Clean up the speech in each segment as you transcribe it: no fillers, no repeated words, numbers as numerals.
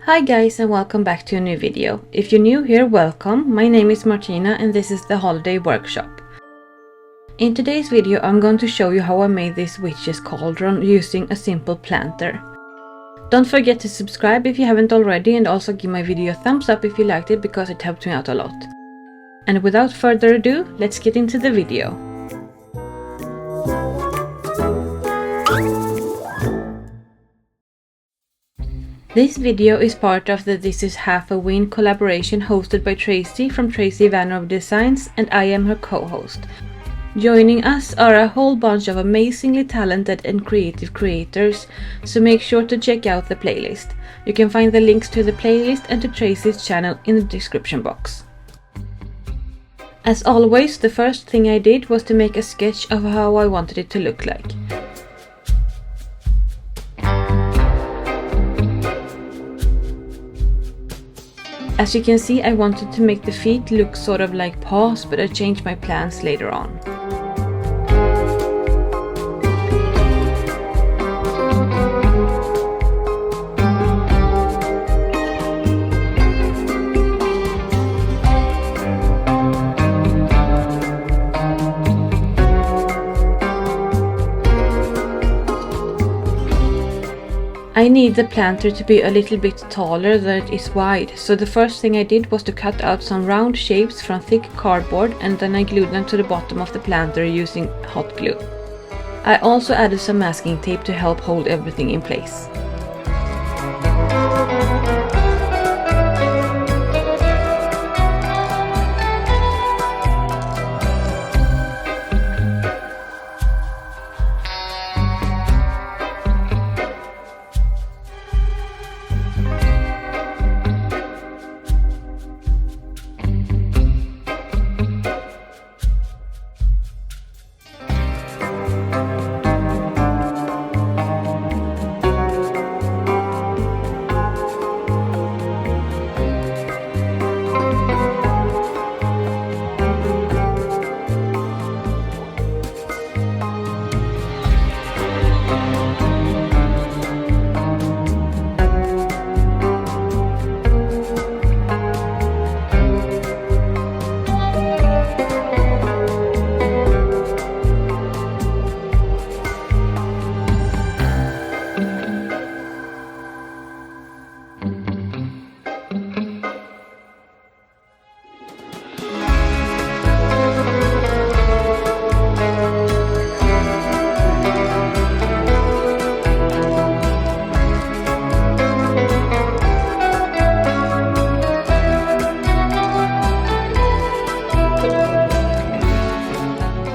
Hi guys and welcome back to a new video. If you're new here, welcome. My name is Martina and this is the holiday workshop. In today's video I'm going to show you how I made this witch's cauldron using a simple planter. Don't forget to subscribe if you haven't already and also give my video a thumbs up if you liked it because it helped me out a lot. And without further ado, let's get into the video. This video is part of the This is Halfaween collaboration hosted by Tracis from Traci Vanov Designs, and I am her co-host. Joining us are a whole bunch of amazingly talented and creative creators, so make sure to check out the playlist. You can find the links to the playlist and to Traci's channel in the description box. As always, the first thing I did was to make a sketch of how I wanted it to look like. As you can see, I wanted to make the feet look sort of like paws, but I changed my plans later on. I need the planter to be a little bit taller than it is wide, so the first thing I did was to cut out some round shapes from thick cardboard and then I glued them to the bottom of the planter using hot glue. I also added some masking tape to help hold everything in place.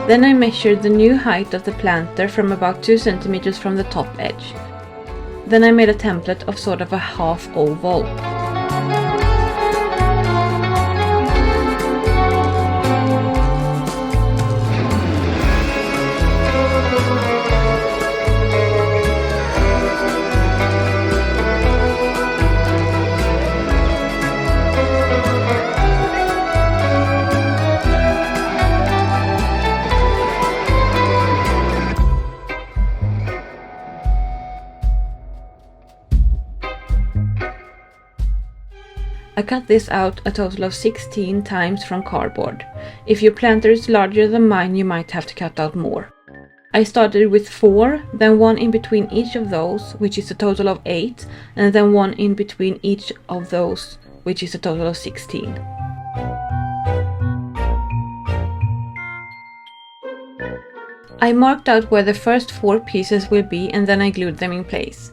Then I measured the new height of the planter from about 2 centimeters from the top edge. Then I made a template of sort of a half oval. I cut this out a total of 16 times from cardboard. If your planter is larger than mine, you might have to cut out more. I started with 4, then 1 in between each of those, which is a total of 8, and then 1 in between each of those, which is a total of 16. I marked out where the first 4 pieces will be and then I glued them in place.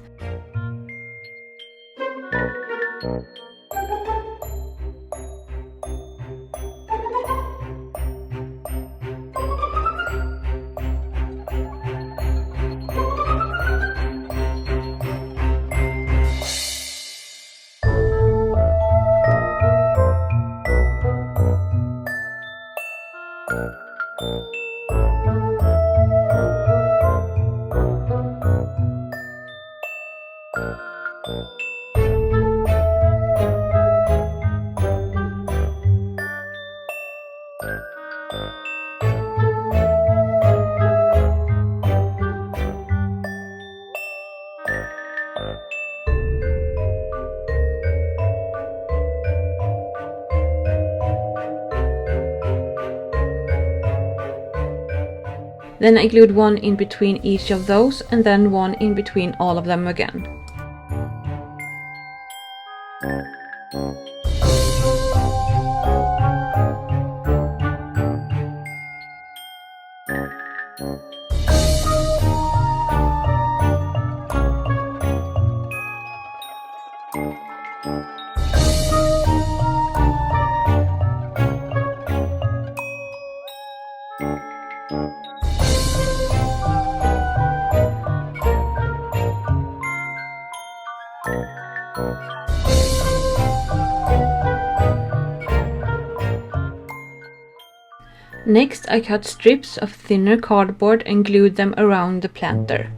Then I glued one in between each of those and then one in between all of them again. Next, I cut strips of thinner cardboard and glued them around the planter.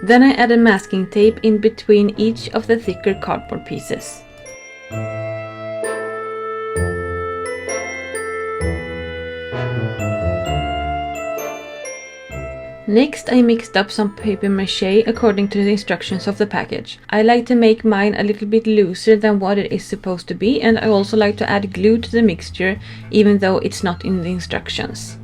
Then I added masking tape in between each of the thicker cardboard pieces. Next, I mixed up some paper mache according to the instructions of the package. I like to make mine a little bit looser than what it is supposed to be, and I also like to add glue to the mixture even though it's not in the instructions.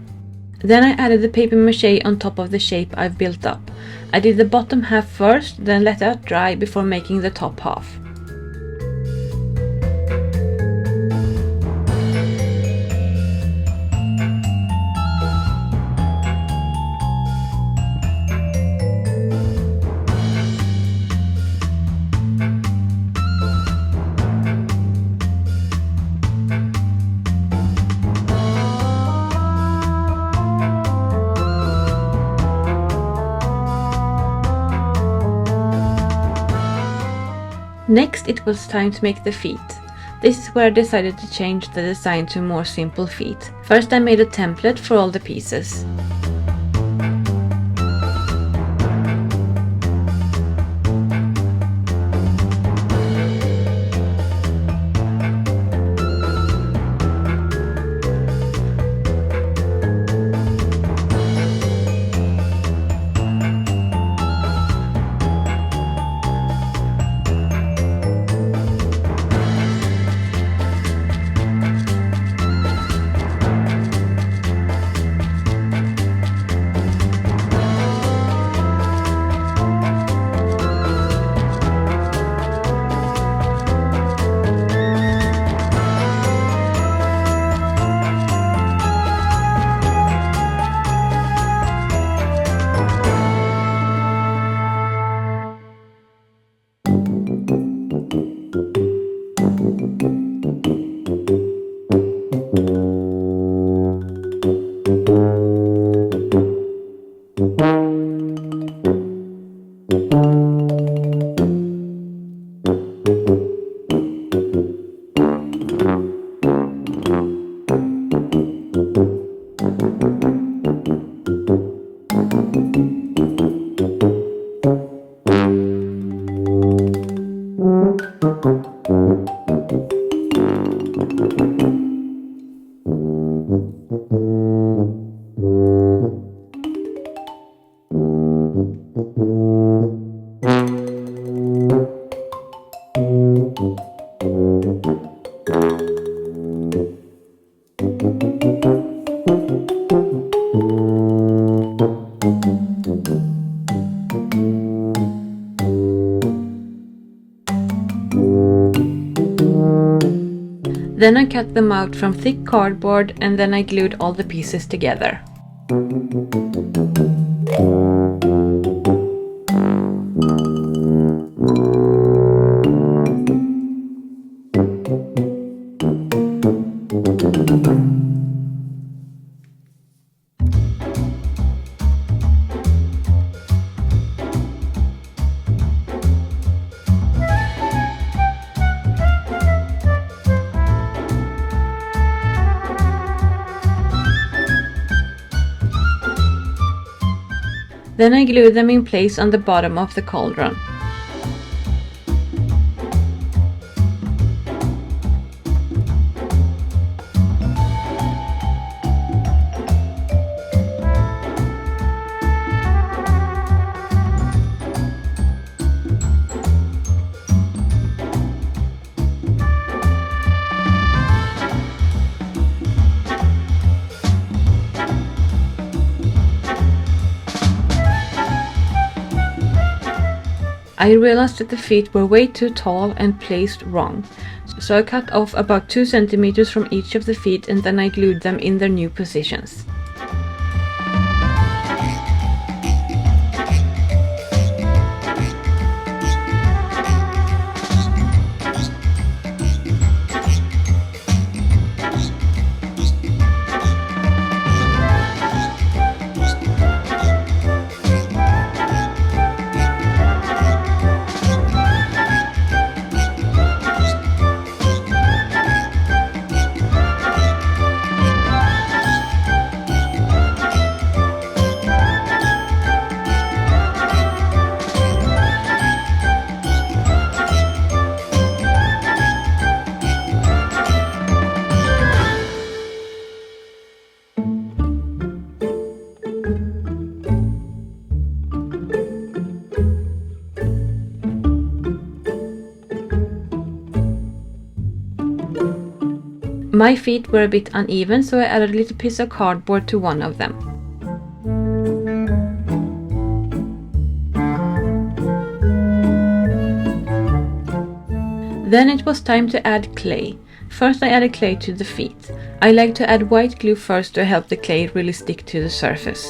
Then I added the paper mache on top of the shape I've built up. I did the bottom half first, then let that dry before making the top half. Next, it was time to make the feet. This is where I decided to change the design to more simple feet. First, I made a template for all the pieces. Then I cut them out from thick cardboard and then I glued all the pieces together. Then I glued them in place on the bottom of the cauldron. I realized that the feet were way too tall and placed wrong, so I cut off about 2 centimeters from each of the feet and then I glued them in their new positions. My feet were a bit uneven, so I added a little piece of cardboard to one of them. Then it was time to add clay. First I added clay to the feet. I like to add white glue first to help the clay really stick to the surface.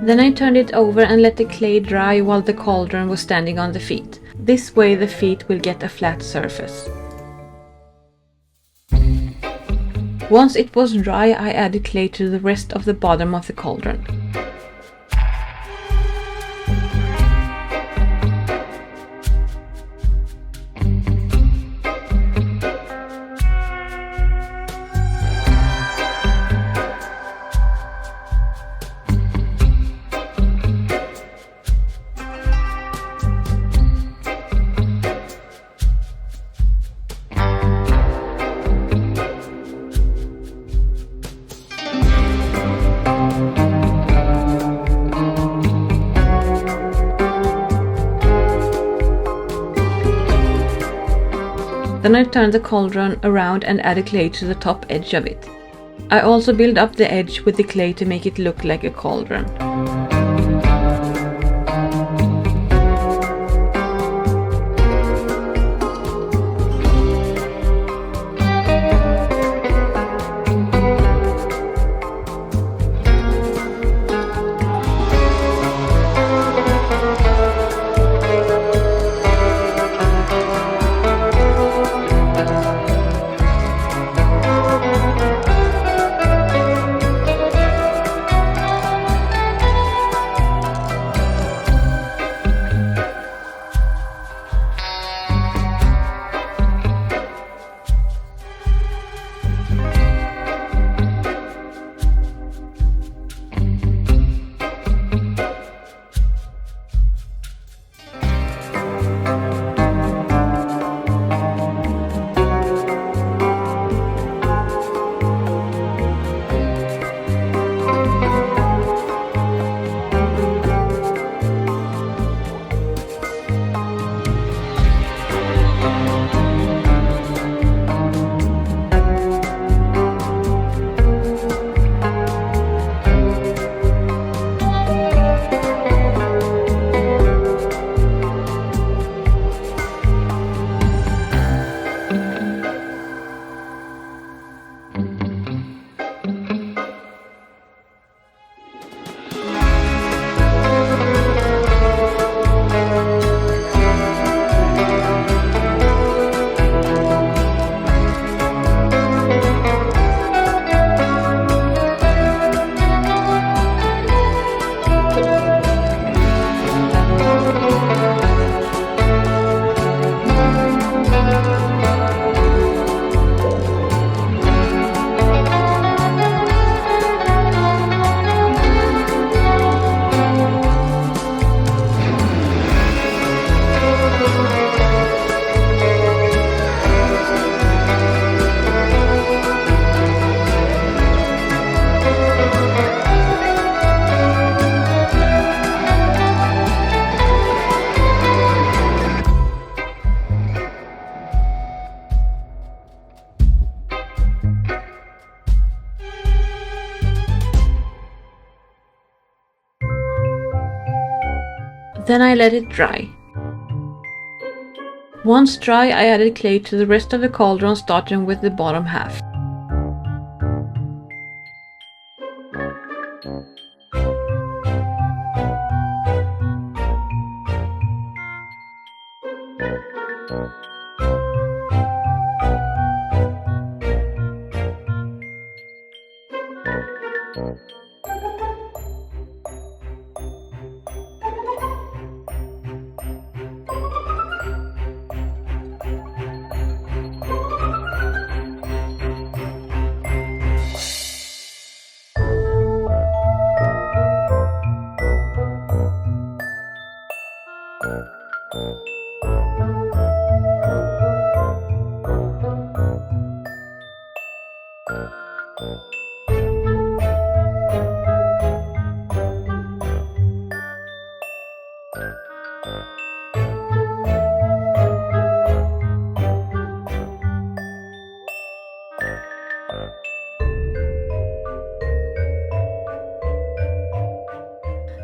Then I turned it over and let the clay dry while the cauldron was standing on the feet. This way the feet will get a flat surface. Once it was dry, I added clay to the rest of the bottom of the cauldron. Then I turned the cauldron around and added clay to the top edge of it. I also built up the edge with the clay to make it look like a cauldron. Then I let it dry. Once dry, I added clay to the rest of the cauldron, starting with the bottom half.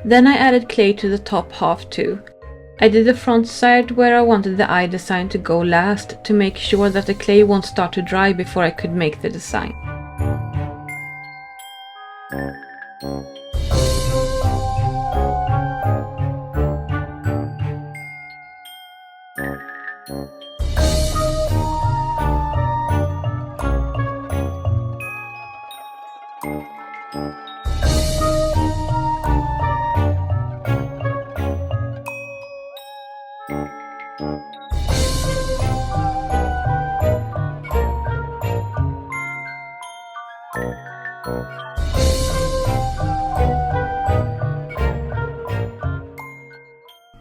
Then I added clay to the top half too. I did the front side where I wanted the eye design to go last, to make sure that the clay won't start to dry before I could make the design.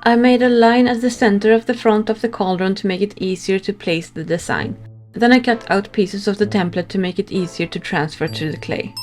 I made a line at the center of the front of the cauldron to make it easier to place the design. Then I cut out pieces of the template to make it easier to transfer to the clay.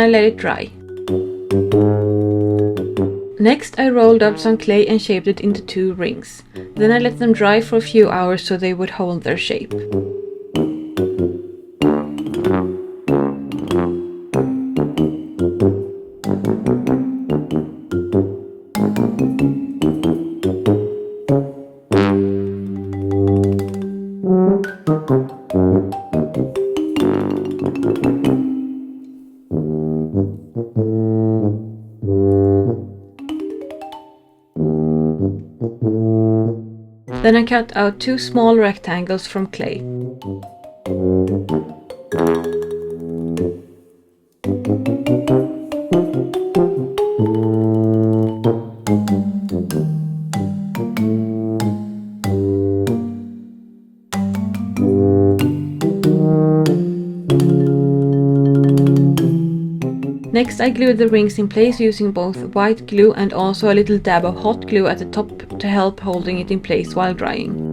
I let it dry. Next I rolled up some clay and shaped it into 2 rings. Then I let them dry for a few hours so they would hold their shape. Then I cut out 2 small rectangles from clay. Next I glued the rings in place using both white glue and also a little dab of hot glue at the top to help holding it in place while drying.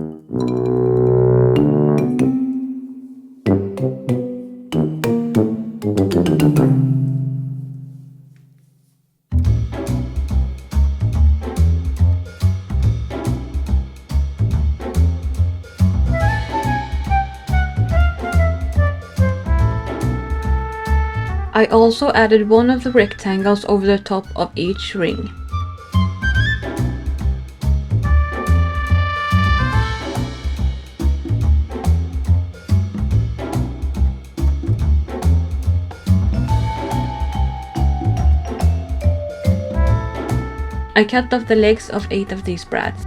I also added one of the rectangles over the top of each ring. I cut off the legs of 8 of these brads.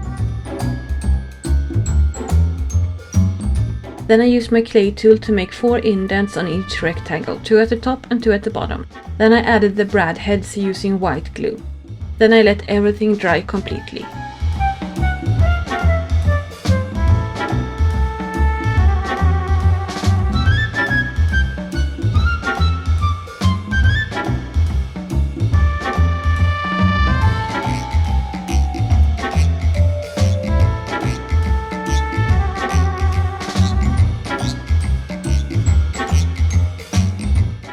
Then I used my clay tool to make 4 indents on each rectangle, 2 at the top and 2 at the bottom. Then I added the brad heads using white glue. Then I let everything dry completely.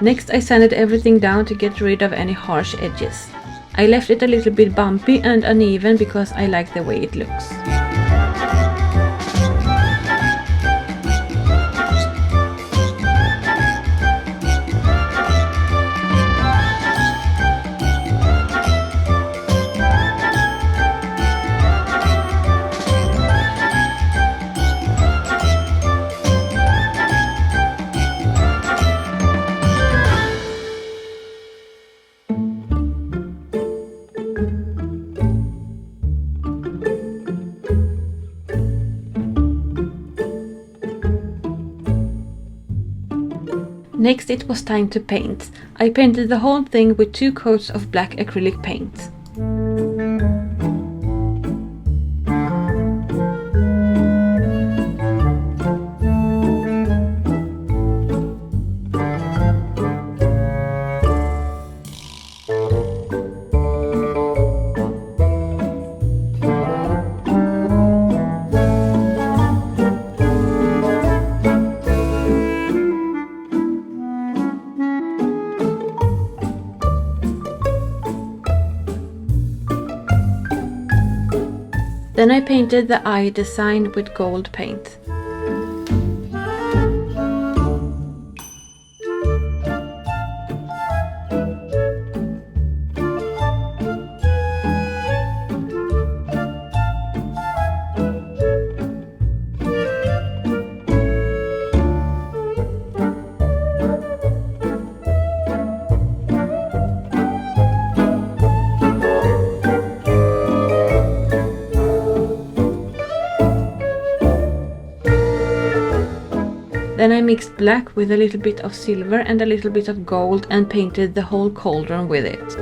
Next I sanded everything down to get rid of any harsh edges. I left it a little bit bumpy and uneven because I like the way it looks. Next it was time to paint. I painted the whole thing with 2 coats of black acrylic paint. Then I painted the eye design with gold paint. Then I mixed black with a little bit of silver and a little bit of gold and painted the whole cauldron with it.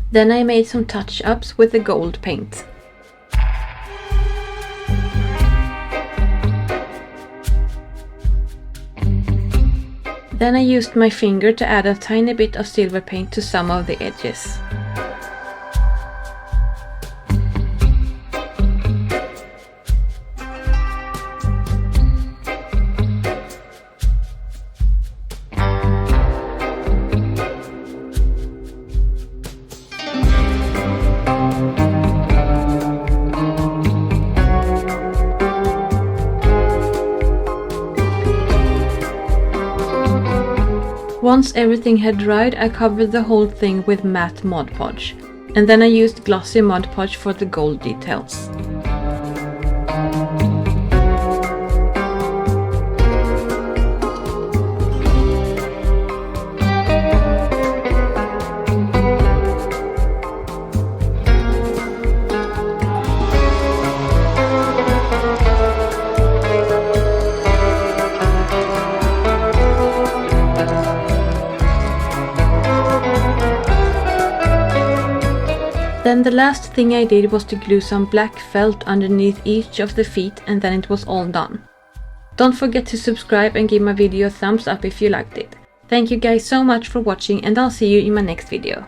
Then I made some touch-ups with the gold paint. Then I used my finger to add a tiny bit of silver paint to some of the edges. Once everything had dried, I covered the whole thing with matte Mod Podge, and then I used glossy Mod Podge for the gold details. Then the last thing I did was to glue some black felt underneath each of the feet, and then it was all done. Don't forget to subscribe and give my video a thumbs up if you liked it. Thank you guys so much for watching, and I'll see you in my next video.